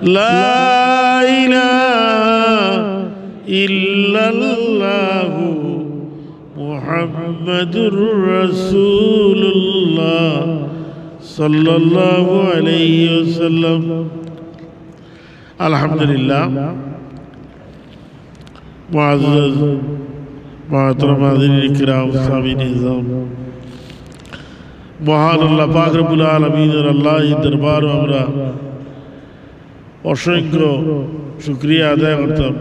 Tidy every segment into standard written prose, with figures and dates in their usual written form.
লা ইলাহা ইল্লাল্লাহু মুহাম্মাদুর রাসূলুল্লাহ সাল্লাল্লাহু আলাইহি ওয়াসাল্লাম। আলহামদুলিল্লাহ। মুআজ্জাজ মুহতারাম হাজিরিন কিরাম সামিঈন নিজাম, মহান আল্লাহ পাক রব্বুল আলামিনের আল্লাহর দরবারে আমরা অসংখ্য শুকরিয়া আদায় করতাম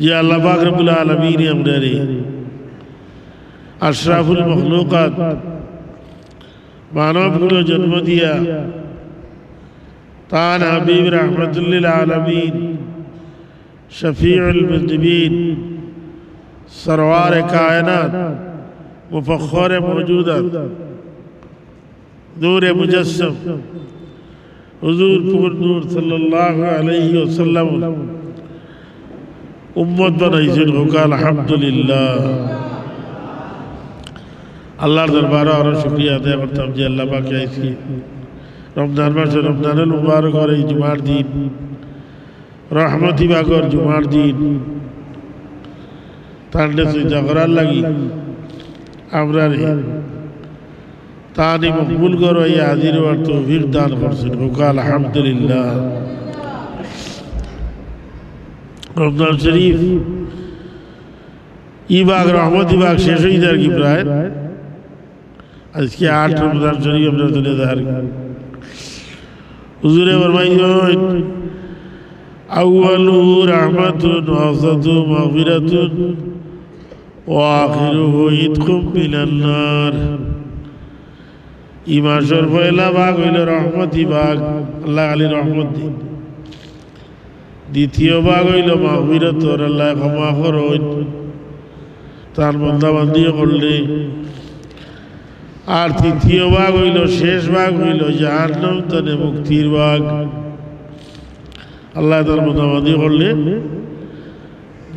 যে আল্লাহ পাক রব্বুল আলামিন আমাদের আশরাফুল মখলুকাত মানবগুলো জন্ম দিয়া তার হাবিব রাহমাতুল্লিল আলামিন শফিউল মুজনিবিন সরওয়ার কায়নাত মুফখর মওজুদাত নূরে মুজস্সম হুজুর পুর নূর সাল্লাল্লাহু আলাইহি ওয়াসাল্লাম উম্মত বানাইছেন। আলহামদুলিল্লাহ। আল্লাহর দরবারে আরো শুকরিয়া আদায় করতাম যে আল্লাহ পাক আজকে রমজান মাসে রমজানুল মুবারকের এই জুমার দিন, রহমতি বাগর জুমার দিন তার চিন্তা করার লাগি আমরা তানি মকবুল করো এই হাজির হওয়ার তৌফিক দান করছেন। আলহামদুলিল্লাহ। রমজান শরীফ ইবাগ রহমতি বাগ শেষ হয়ে যায় কি প্রায় আজকে 8 রমজান শরীফ আমরা তুলে দেয়। হুজুরে ফরমাইছেন আউয়ালু রাহমাতুন ওয়াসাতু মাগফিরাতুন ওয়া আখিরুহু ইতকুম মিনান নার। এই মাসের পয়লা ভাগ হইল রহমতি ভাগ, আল্লাহ আলী রহমত দিন। দ্বিতীয় ভাগ হইল মাগফিরাত, আল্লাহ ক্ষমা করুন তার বান্দাবান্দি করলে। আর তৃতীয় ভাগ হইল শেষ ভাগ হইল জাহান্নাম থেকে মুক্তির ভাগ, আল্লাহ তার বান্দাবান্দি করলে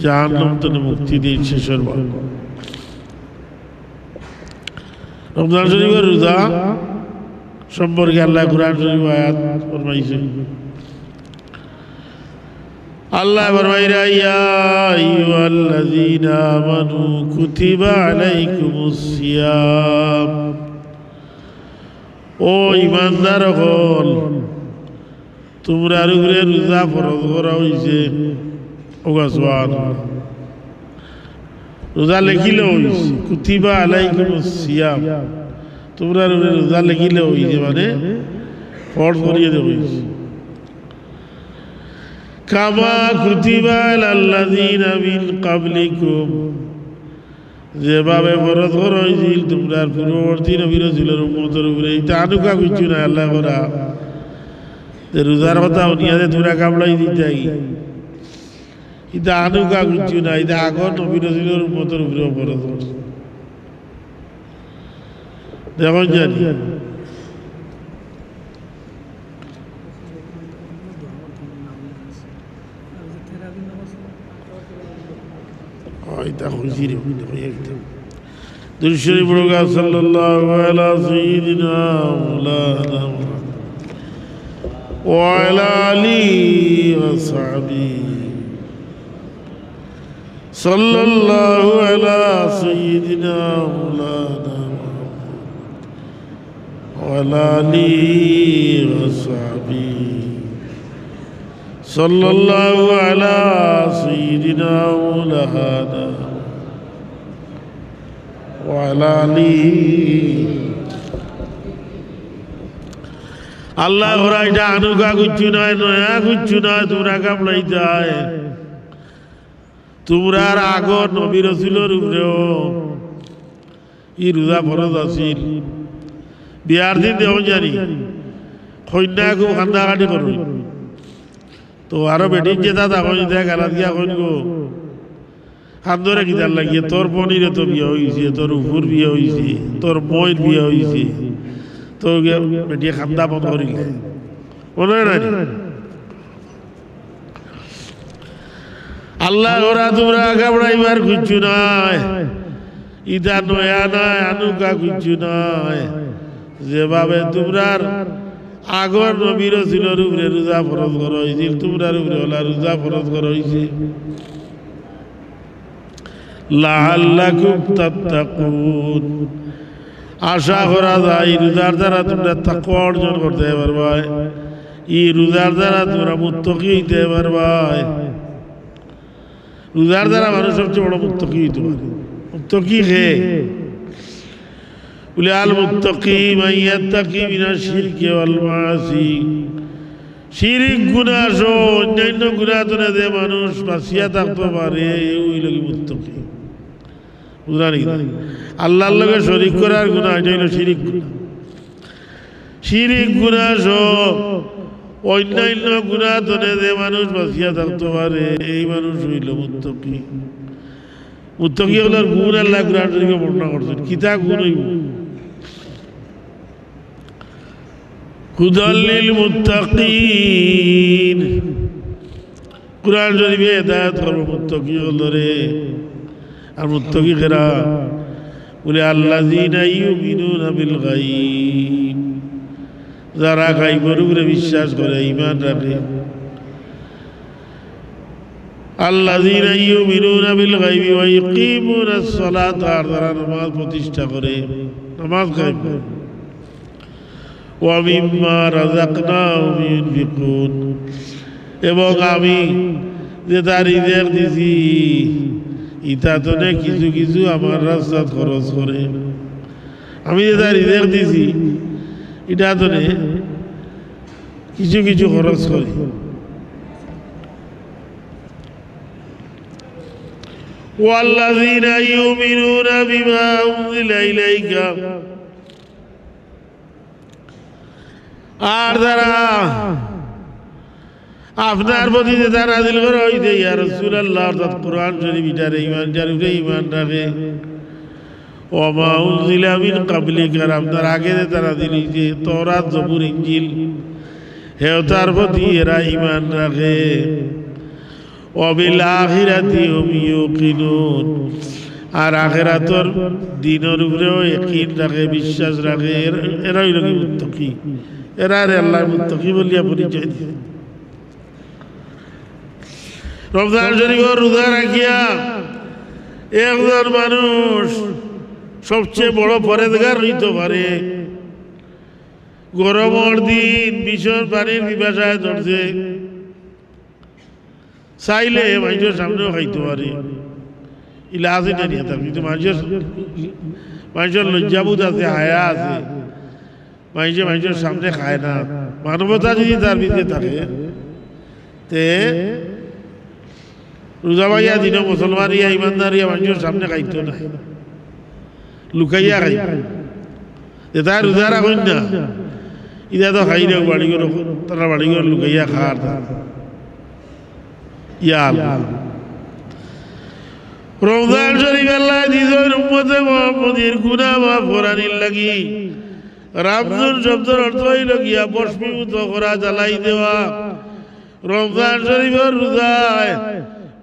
জাহান্নাম থেকে মুক্তি দিন শেষের ভাগ। রমজান শরীফের রোজা সম্পর্কে আল্লাহ কুরআন শরীফ আয়াত ফরমাইছে। আল্লাহ ফরমাইরা ইয়া আইয়ুহাল্লাযীনা আমানু কুতিবা আলাইকুমুস সিয়াম। ও ঈমানদারগণ, তোমরা উপরে রোজা ফরজ করা হইছে। ওগা সুবহানাল্লাহ। রোজা লিখিলে হইছে কুতিবা আলাইকুমুস সিয়াম, তোমরা রোজা লিখিলে হইছে মানে ফরজ করিয়ে দেওয়া হইছে। কামা কুতিবা আলাল্লাযীনা মিন ক্বাবলিকুম, যেভাবে ফরজ করা হয়েছিল তোমরা পূর্ববর্তী নবী রাসূলের উম্মতের উপরে। এটা আনুকা কিছু না আল্লাহ করা যে রোজার কথা উনিয়াতে তোমরা কামড়াই দিতে এটা আনুকা কিছু না, এটা আগর নবী রাসূলের উম্মতের উপরে ফরজ করছে। দেখুন জানি এটা খুশি রে দুরূদ পড়ুগা সাল্লাল্লাহু আলা সাইয়্যিদিনা মাওলানা ওয়া আলা আলিহি ওয়া সাহবিহি সাল্লাল্লাহু আলা সাইয়্যিদিনা মাওলানা ওয়া আলা আলিহি ওয়া সাহবিহি সাল্লাল্লাহু আলা সাইয়্যিদিনা মাওলানা ওয়া আলা আলিহি। আল্লাহ ঘোরা এটা আনুকা কিছু নয়, নয়া কিছু নয়, তোমরা কামলাই যায়। তোমরা আগর নবী রাসূলের উপরেও ই রোজা ফরজ আছিল। বিয়ার দিন দেও জানি কন্যা খুব কান্দাকাটি করবে তো আরো বেটির যে দাদা কই দেখ গালাত গিয়া কইন গো হান্দরে কিতার লাগিয়ে তোর পনিরে তো বিয়ে হয়েছে, তোর উপর বিয়ে হয়েছে, তোর বইয়ের বিয়ে হয়েছে, তো বেটিয়ে খান্দা বন্ধ করিলে মনে হয় না। আল্লাহ ওরা তোমরা ঘাবড়াইবার কিছু নয়, ইদা নয়া নয়, আনুকা কিছু নয়। যেভাবে তোমরা আগর নবী রাসূলের উপরে রোজা ফরজ করা হয়েছিল, তোমরার উপরে ওলা রোজা ফরজ করা হয়েছে লাআল্লাকুম তাত্তাকুন, আশা করা যায় রোজার দ্বারা তোমরা তাকওয়া অর্জন করতে পারবা, এই রোজার দ্বারা তোমরা মুত্তাকি হইতে পারবা। রোজার দ্বারা মানুষ সবচেয়ে বড় মুত্তাকি হইতে পারে। মুত্তাকি হে বলে আল মুত্তাকি মান ইয়াত্তাকি মিনাশ শিরকি ওয়াল মাআসি, শিরিক গুনাহ সহ অন্যান্য গুনাহ থেকে যে মানুষ বাঁচিয়া থাকতে পারে ওই লোক মুত্তাকি। বুঝলেন কি? আল্লাহর লগে শরীক করার গুনাহ এটা হলো শিরিক গুনাহ। শিরিক গুনাহ সহ অন্যান্য গুনাহ থেকে যে মানুষ বাঁচিয়া থাকতে পারে এই মানুষ হইল মুত্তাকি। মুত্তাকি হলার গুণ আল্লাহ কুরআন শরীফে বর্ণনা করছেন। কিতা গুণ হইব? হুদাল লিল মুত্তাকিন, কুরআন শরীফে হেদায়েত করবে মুত্তাকি হলরে। আর মুত্তাকি কারা? বলে আল্লাযীনা ইউমিনুনা বিল গায়ব, যারা গায়বের উপরে বিশ্বাস করে, ঈমান রাখে। আল্লাযীনা ইউমিনুনা বিল গায়বি ওয়া ইয়ুকিমুনাস সালাতা, যারা নামাজ প্রতিষ্ঠা করে, নামাজ কায়েম করে। ওয়া মিম্মা রাযাকনাহুম ইউনফিকুন, এবং আমি যে তার রিজিক দিছি ইতা তো কিছু কিছু আমার রাস্তাত খরচ করে। আমি যে তার রিজিক দিছি এটা তো কিছু কিছু খরচ করে। ওয়াল্লাযীনা ইউমিনুনা বিমা উনজিলা ইলাইকা, আর যারা আপনার প্রতি যে তারা নাযিল করা হইছে ইয়া রাসূলুল্লাহ, অর্থাৎ কুরআন শরীফ এটার ঈমান, যার উপরে ঈমান রাখে। ওয়া মা উনজিলা মিন ক্বাবলিকা, আপনার আগে যে তারা নাযিল হইছে তাওরাত, জবুর, ইনজিল, হেও তার প্রতি এরা ঈমান রাখে। ওয়া বিল আখিরাতি হুম ইউকিনুন, আর আখিরাতের দিনের উপরেও ইয়াকিন রাখে, বিশ্বাস রাখে। এরা হইল কি মুত্তাকি। এরা আল্লাহর মুত্তাকি বলিয়া পরিচয় দিয়েছে। রমজান শরীফের রোজা রাখিয়া একজন মানুষ সবচেয়ে বড় পরেজগার হইতে পারে। গরমের দিন ভীষণ পানির পিপাসায় ধরছে, চাইলে মানুষের সামনেও খাইতে পারে, ইলা আছে না নিয়ে থাকবে। কিন্তু মানুষের লজ্জাবোধ আছে, হায়া আছে, মানুষের সামনে খায় না। মানবতা যদি তার ভিতরে থাকে তে রোজা ভাইয়া দিন মুসলমান ইয়া ইমানদার ইয়া মানুষের সামনে খাইতো না, লুকাইয়া খাই। তার রোজা রাখুন না, ইটা তো খাই না, বাড়িঘর তারা বাড়িঘর লুকাইয়া খার ইয়াল। রমজান শরীফ আল্লাহ নিজের উম্মতে মুহাম্মদের গুনাহ মাফ করানির লাগি রামজান শব্দের অর্থ হইল গিয়া বশমীভূত করা, জ্বালাই দেওয়া। রমজান শরীফের রোজায়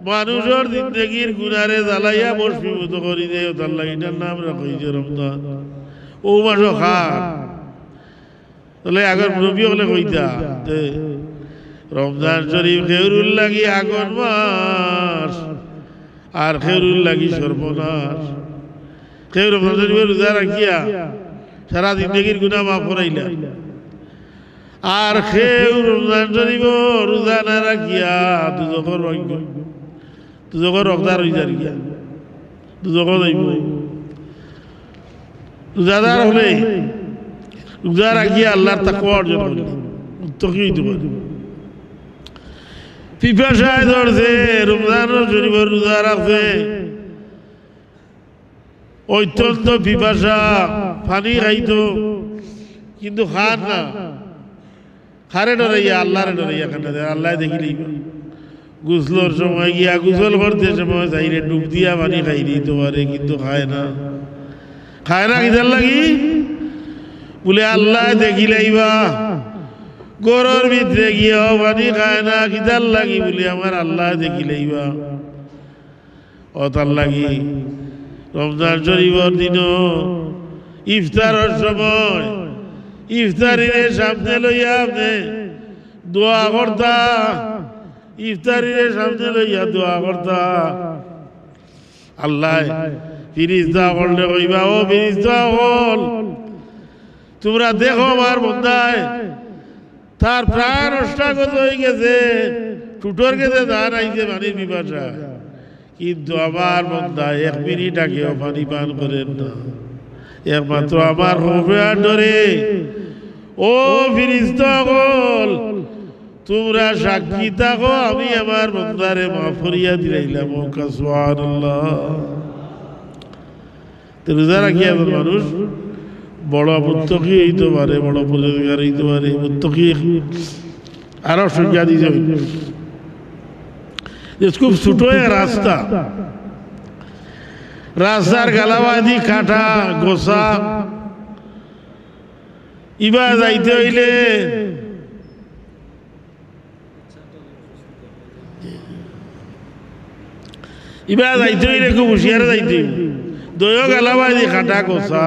মানুষের জিন্দগির গুনারে জ্বালাইয়া বশমীভূত করি দেয়, তার লাগে এটার নাম রাখা হয়েছে রমজান। ও মাস খার তাহলে আগর নবী হলে কইতা রমজান শরীফ খেউরুল লাগি আগন মাস, আর খেউরুল লাগি সর্বনাশ। খেউ রমজান শরীফের রোজা রাখিয়া সারা জিন্দগির গুনাহ মাফ করাইলা, আর খেউ রমজান শরীফ রোজা না রাখিয়া দুজখর ভাগ্য, দুজখর রক্তার হইতে গিয়া দুজখর যাইব। রোজাদার হলে রোজা রাখিয়া আল্লাহর তাকওয়া অর্জন করলে মুত্তাকি হইতে পারে। পিপাসায় ধরছে, রমজান শরীফের রোজা রাখছে, অত্যন্ত পিপাসা, পানি খাইতো কিন্তু খান না, খারে ডরাইয়া আল্লাহরে ডরাইয়া খানা দেয়। আল্লাহ দেখিলেই গুসলোর সময় গিয়া গুসল করতে সময় চাইলে ডুব দিয়া পানি খাই দিতে পারে, কিন্তু খায় না। খায় না কিতার লাগি? বলে আল্লাহ দেখিলাইবা গরর ভিতরে গিয়া পানি খায় না, কিতার লাগি? বলে আমার আল্লাহ দেখিলাইবা। ও তার লাগি রমজান শরীফের দিন ইফতারের সময় ইফতারিরে সামনে লইয়া আপনি দোয়া করতা, ইফতারিরে সামনে লইয়া দোয়া করতা। আল্লাহ ফিরিস্তা করলে কইবা, ও ফিরিস্তা হল তোমরা দেখো আমার বন্দায় তার প্রাণ অষ্টাগত হয়ে গেছে, টুটোর গেছে ধান আইছে পানির পিপাসা, কিন্তু আমার বন্দায় 1 মিনিট আগেও পানি পান করেন না, একমাত্র আমার খৌফের ডরে। ও ফিরিস্তা হল তোমরা সাক্ষী থাকো, আমি আমার বন্দারে মাফ করিয়া দিলাম। ও সুবহানাল্লাহ। তো রোজা রাখি এমন মানুষ বড় মুত্তাকি হইতে পারে, বড় পরেজগার হইতে পারে, মুত্তাকি আরো সংজ্ঞা দিতে হবে। খুব ছোট রাস্তা, রাস্তার গালাবাদি কাটা গোসা, ইবা যাইতে হইলে খুব হুঁশিয়ারে যাইতে হইবে। দয় গালাবাদি কাটা গোসা,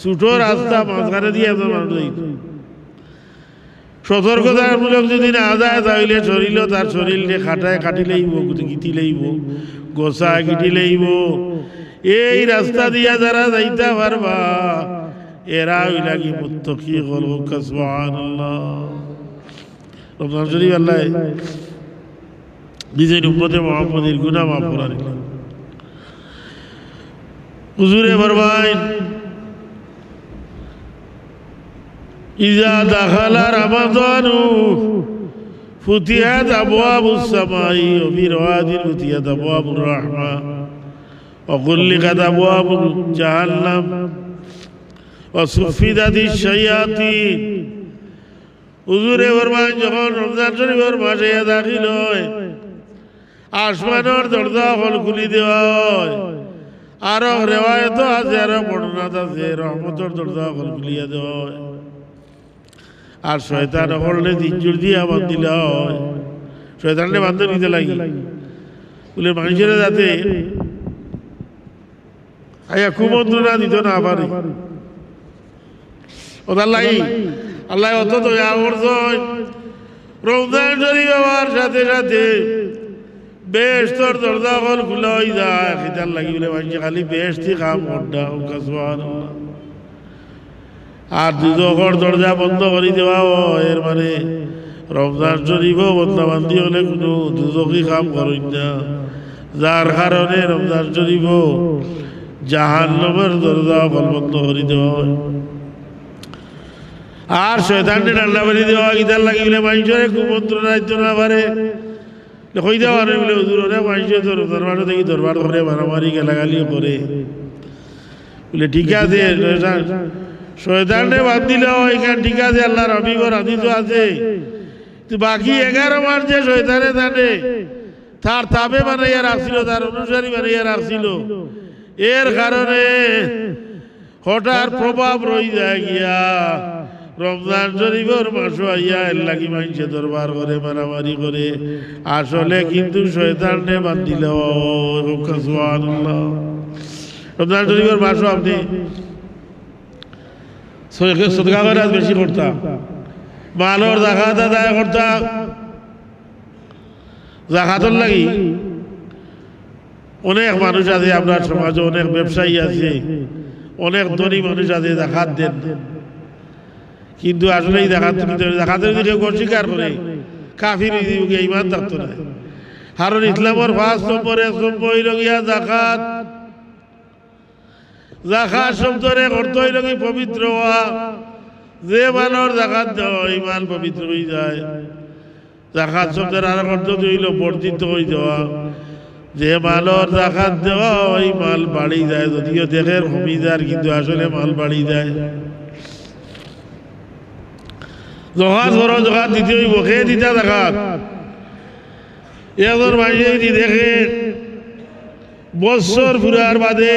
ছোট রাস্তা মাঝখানে দিয়ে সতর্কতামূলক যদি না যায় তাহলে শরীর তার শরীরে খাটায় কাটি লইব, গিটি লইব, গোসা গিটি লইব। এই রাস্তা দিয়া যারা যাইতে পারবা এরা ওই লাগি মুত্তাকি হল। সুবহানাল্লাহ। রমজান শরীফ আল্লাহ নিজের উম্মতে মুহাম্মদের গুনাহ মাফ করে দিলেন। হুজুরে ফরমায়, ইজা দাখালা রমাদানু ফুতিহাত আবওয়াবুস সামাই ওয়া ফি রাওয়াদিন ফুতিহাত আবওয়াবুর রাহমা ওয়া গুল্লিকাত আবওয়াবু জাহান্নাম ওয়া সুফিদাতিশ শায়াতিন। হুজুরে ফরমান, যখন রমজান শরীফের মাসে দাখিল হয় আসমানের দরজা হল খুলি দেওয়া হয়। আরো রেওয়ায়ত আছে, আরো বর্ণনা আছে, রহমতের দরজা হল খুলিয়া দেওয়া হয়। আর শয়তান হলে 3 জোর দিয়া বান্ধিল হয়, শয়তানলে বান্ধব নিতে লাগি বলে মানুষের যাতে আয়া কুমন্ত্রণা দিত না পারে। ওদের লাগি আল্লাহ অত দয়া করছেন, রমজান শরীফ হওয়ার সাথে সাথে বেহেশতের দরজা হল খোলা হয়ে যায়। খিদার লাগি বলে মানুষ খালি বেহেশতি কাম করতে। সুবহানাল্লাহ। আর দুজকের দরজা বন্ধ করে দেওয়া হয়, এর মানে রমজান শরীফও বন্দাবান্দি হলে কোনো দুজকি কাম করেন না, যার কারণে রমজান শরীফও জাহান্নামের দরজা বন্ধ করে দেওয়া হয়। আর শয়তানকে ডান্ডা বাড়ি দেওয়া গীতার লাগি বলে মানুষের কুমন্ত্রণা দিতে না পারে, কই দেওয়া নেই বলে হুজুর মানুষের দরবার থেকে দরবার করে মারামারি গালাগালিও করে বলে ঠিক আছে শয়তানে বাদ দিল এখানে, ঠিক আছে আল্লাহর হাবিবর হাদিস আছে। তো বাকি 11 মাস যে শয়তানে জানে তার তাবে বানাইয়া রাখছিল, তার অনুসারী বানাইয়া রাখছিল, এর কারণে হঠাৎ প্রভাব রয়ে যায় গিয়া রমজান শরীফের মাস আইয়া এর লাগি মানুষে দরবার করে মারামারি করে। আসলে কিন্তু শয়তানে বাদ দিল। সুবহানাল্লাহ। রমজান শরীফের মাস আপনি সদকা করে বেশি করতাম, মালর জাকাত আদায় করতাম। জাকাতের লাগি অনেক মানুষ আছে আপনার সমাজে, অনেক ব্যবসায়ী আছে, অনেক ধনী মানুষ আছে জাকাত দেন, কিন্তু আসলে এই জাকাতের দিকে অস্বীকার করে কাফির ইমান থাকতো না। কারণ ইসলামের 5 নম্বরে হইল গিয়া জাকাত। জাকাত শব্দের অর্থ হইল কি পবিত্র হওয়া। যে মালের জাকাত দেওয়া ওই মাল পবিত্র হয়ে যায়। জাকাত শব্দের আর অর্থ হইল বর্ধিত হয়ে যাওয়া। যে মালের জাকাত দেওয়া ওই মাল বাড়ি যায়, যদিও দেখে কমি যায় কিন্তু আসলে মাল বাড়ি যায়। জাকাত বড় জাকাত দিতে হইব, খেয়ে দিতা জাকাত। এজন মানুষ দেখে বছর ফুরার বাদে,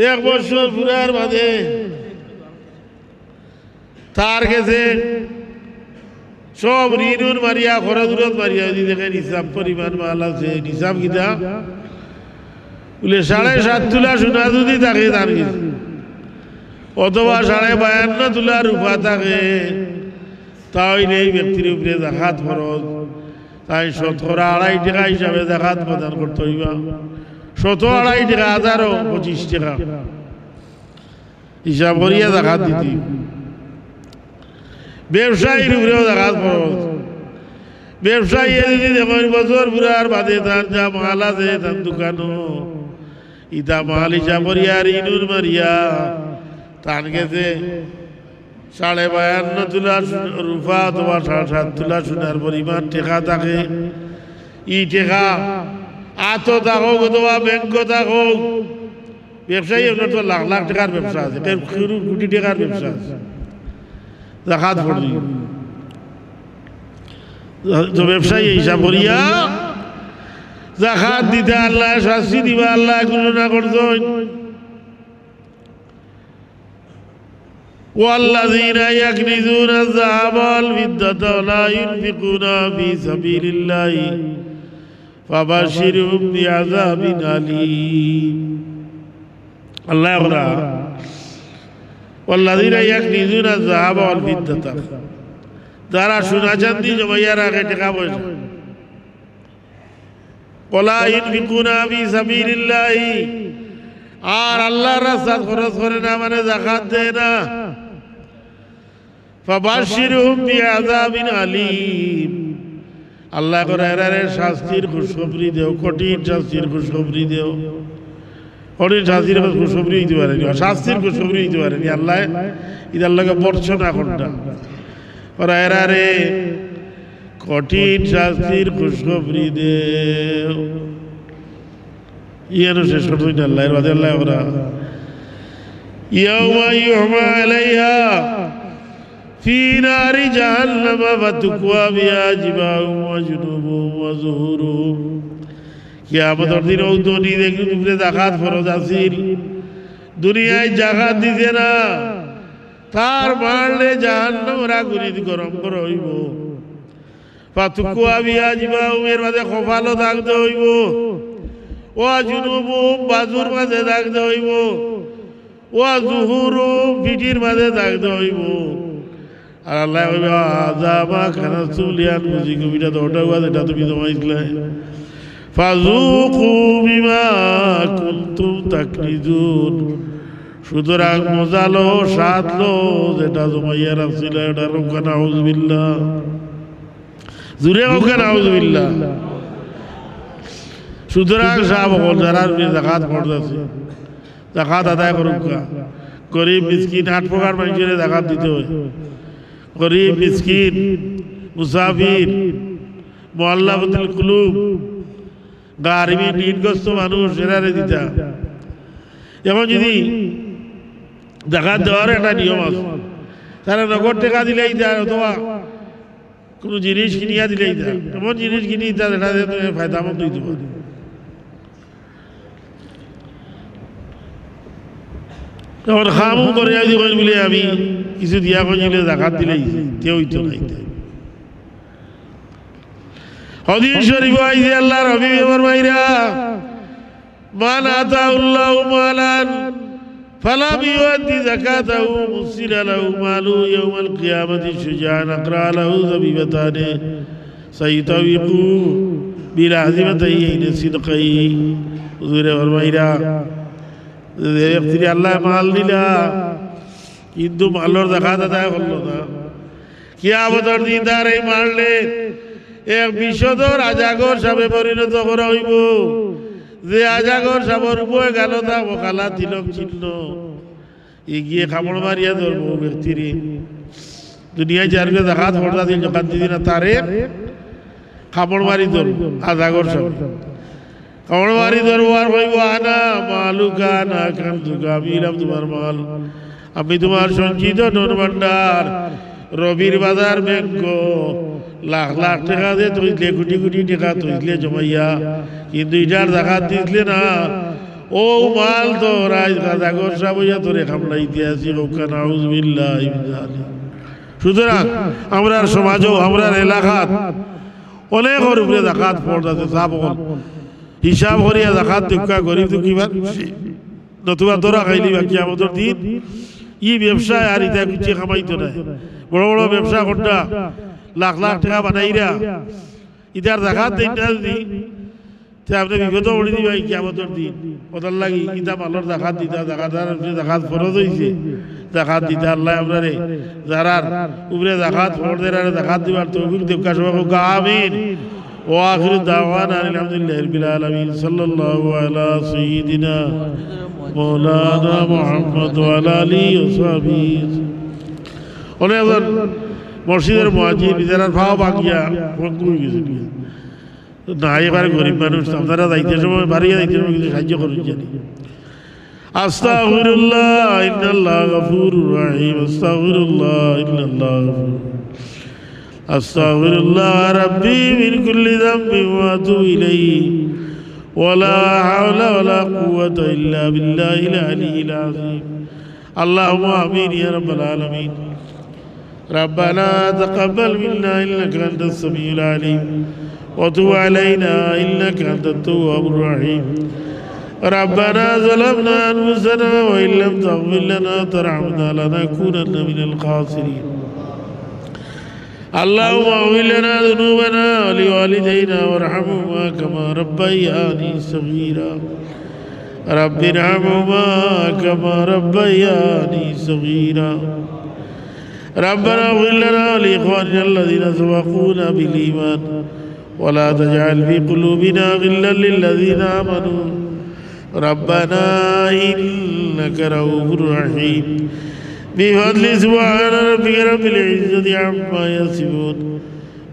1 বছর ফুরার বাদে তার কাছে সব ঋণ মারিয়া খরচ মারিয়া যদি দেখেন হিসাব পরিমাণ মাল আছে, হিসাব কিতা বলে 7.5 তোলা সোনা যদি থাকে তার কাছে অথবা 52.5 তোলা রূপা থাকে, তাহলে এই ব্যক্তির উপরে যাকাত ফরজ। তাই 2.5 টাকা হিসাবে যাকাত প্রদান করতে হইবা। 2.5 টাকা 25 টাকা হিসাব করিয়া যাকাত দিতে। ব্যবসায়ীর উপরেও যাকাত ফরজ। ব্যবসায়ী যদি দেখেন বছর পুরার বাদে তার যা মাল আছে তার দোকানও ইটা মাল হিসাব করিয়া ঋণুর মারিয়া তার গেছে 52.5 তোলা রূপা অথবা 7.5 তোলা সোনার পরিমাণ টেকা থাকে। ই টেকা আতো থাকুক অথবা ব্যাংক থাকুক, ব্যবসায়ী আপনার তো লাখ লাখ টাকার ব্যবসা আছে, কোটি টাকার ব্যবসা আছে, যাকাত পড়বে। তো ব্যবসায়ী হিসাব করিয়া যাকাত দিতে আল্লাহ শাস্তি দিবা, আল্লাহ ঘোষণা করছেন والذين يكنزون الذهب والفضة ولا ينفقونها في سبيل الله فبشرهم بعذاب أليم. الله يقول والذين يكنزون الذهب والفضة, যারা সোনা চাঁদি জমাইয়া রাখে টাকা পয়সা, ওয়ালা ইনফিকুনা ফি সাবিলিল্লাহ, আর আল্লাহর রাস্তায় খরচ করে না, মানে যাকাত দেয় না, ফাবাশশিরহুম বিআযাবিন আলীম, আল্লাহ করে এরারে শাস্তির খুশখবরি দেও, কঠিন শাস্তির খুশখবরি দেও। কঠিন শাস্তির খুশখবরি দিতে পারে, শাস্তির খুশখবরি দিতে পারে আল্লাহ, ইদার লাগে বর্ষনা কোনটা ওরা এরারে কঠিন শাস্তির খুশখবরি দেও। ইয়ানো শেষ করতেই না আল্লাহর বাদে আল্লাহ ওরা ইয়াউমা ইউহমা আলাইহা ফি নারি জাহান্নাম ফাতুকওয়া বিহা জিবাহুম ওয়া জুনুবুহুম ওয়া যুহুরুহুম। কিয়ামতের দিন ও দুনি দেখি উপরে যাকাত ফরজ আছিল, দুনিয়ায় যাকাত দিছে না, তার মারলে জাহান্নামের আগুনে গরম করা হইব। ফাতুকওয়া বিহা জিবাহুম, এর মাঝে কপালও থাকতে হইব, ওয়া জুনুবুহুম, বাজুর মাঝে থাকতে হইব, ওয়া যুহুরুহুম, পিঠির মাঝে থাকতে হইব। আর আল্লাহ কইবে আযামা কানাতুম লিয়ানফুসিকুম, এটা তো ওটা যেটা তুমি জমাইছিলে, ফাযুকু বিমা কুনতুম তাকনিজুন, সুতরাং মজা লো, স্বাদ লো, যেটা জমাইয়া রাখছিল এটা। রব্বানা নাউযুবিল্লাহ, জুরে হোক নাউযুবিল্লাহ। সুতরাং সাহাবগণ যারা যাকাত পড়তেছে, যাকাত আদায় করুক। গরিব মিসকিন 8 প্রকার মানুষের যাকাত দিতে হয়। গরিব মিসকিন, মুসাফির, মুআল্লাফাতুল কুলুব, গারিবী ঋণগ্রস্ত মানুষ, এরারে দিতা। এখন যদি যাকাত দেওয়ার একটা নিয়ম আছে, তারা নগদ টাকা দিলেই দেয় অথবা কোনো জিনিস কিনিয়া দিলেই দেয়। এমন জিনিস কিনি তার এটা ফায়দামন্দ দিতে পারে। তখন খামু করে বলে আমি কিছু দিয়া কইলে যাকাত দিলেই কেউই তো নাই। হাদিস শরীফ আইছে আল্লাহর হাবিব ফরমাইরা, মান আতাউল্লাহু মালান ফালাম ইউআদ্দি যাকাতাহু মুসিলা লাহু মালু ইয়াউমাল কিয়ামাতি শুজাআন আকরা লাহু যাবিবাতানি সাইতাবিকু বিলাযিমাতাইন সিদকাই। হুজুরে ফরমাইরা, আল্লাহ মাল দিলা কিন্তু মালের যাকাত আদায় করলো না, কিয়ামতের দিন তার এই মারলে এক বিশদর আজাগর সাপে পরিণত করা হইব। যে আজাগর সাপের উপরে গেল তা কালা তিলক চিহ্ন এগিয়ে কামড় মারিয়া ধরবো ব্যক্তির। দুনিয়ায় যারকে যাকাত পড়তা দিন যাকাত দিদি না, তারে কামড় মারি ধরবো আজাগর সাপে, কামড় মারি ধরবো আর কইব আনা মালুকা না কানতুকা, আমি এলাম তোমার মাল, আমি তোমার সঞ্চিত ধন ভান্ডার, রবির বাজার ব্যাংক, লাখ লাখ টাকা দিয়ে তৈলে, কোটি কোটি টাকা তৈলে জমাইয়া, কিন্তু এটার যাকাত দিলে না, ও মাল তো রাজাগর সাবইয়া তোরে খামলাইতে আসি। নাউযুবিল্লাহ। সুতরাং আমরা সমাজও, আমরা এলাকাত অনেক উপরে যাকাত পড়তেছে, সাবগণ হিসাব করিয়া যাকাত দেখা, গরিব দুঃখী নতুবা তোরা খাইলি বা কিয়ামতের দিন ই ব্যবসায় আর ইটা কিছু খামাইতো না বড় বড় ব্যবসা করটা লাখ লাখ টাকা বানাইরা ইটার জাকাত দেন না যদি আপনি বিপদ পড়ে দিবা কিয়ামতের দিন ওটার লাগি ইটা মালর জাকাত দিতা জাকাত ফরজ হইছে জাকাত দিতা আল্লাহ আপনারে যারা উপরে জাকাত ফরজের আর জাকাত দিবার তৌফিক দেব সবাই আমিন ওয়াখির দাওয়ানা আলহামদুলিল্লাহি রাব্বিল আলামিন সাল্লাল্লাহু আলা সাইয়্যিদিনা মাওলানা মুহাম্মদ ওয়া আলা আলিহি ওয়া সাহবিহি অনেক মসজিদের মুয়াজ্জিন যারা ভাও বাকিয়া ফোন করে গেছে না এবার গরিব মানুষ আপনারা যাইতে সময় বাড়িয়ে যাইতে সময় কিছু সাহায্য করুন জানি আস্তাগফিরুল্লাহ ইন্নাল্লাহ গফুরুর রহিম আস্তাগফিরুল্লাহ ইন্নাল্লাহ আস্তাগফিরুল্লাহ রাব্বি মিন কুল্লি যামবিন ওয়া আতুবু ইলাইহি ওয়ালা হাওলা ওয়ালা কুওয়াতা ইল্লা বিল্লাহিল আলিয়্যিল আযীম আল্লাহুম্মা আমিন ইয়া রাব্বাল আলামিন ربنا تقبل منا إنك أنت السميع العليم وتب علينا إنك أنت التواب الرحيم ربنا ظلمنا أنفسنا وإن لم تغفر لنا وترحمنا لنكونن من الخاسرين اللهم اغفر لنا ذنوبنا ولوالدينا وارحمهما كما ربياني صغيرا رب ارحمهما كما ربياني صغيرا ربنا اغفر لنا ولإخواننا الذين سبقونا بالإيمان ولا تجعل في قلوبنا غلا للذين آمنوا ربنا إنك رؤوف رحيم بفضل سبحان ربك رب العزة عما يصفون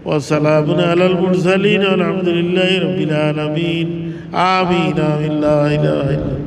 وسلام على المرسلين والحمد لله رب العالمين آمين آمين لا إله إلا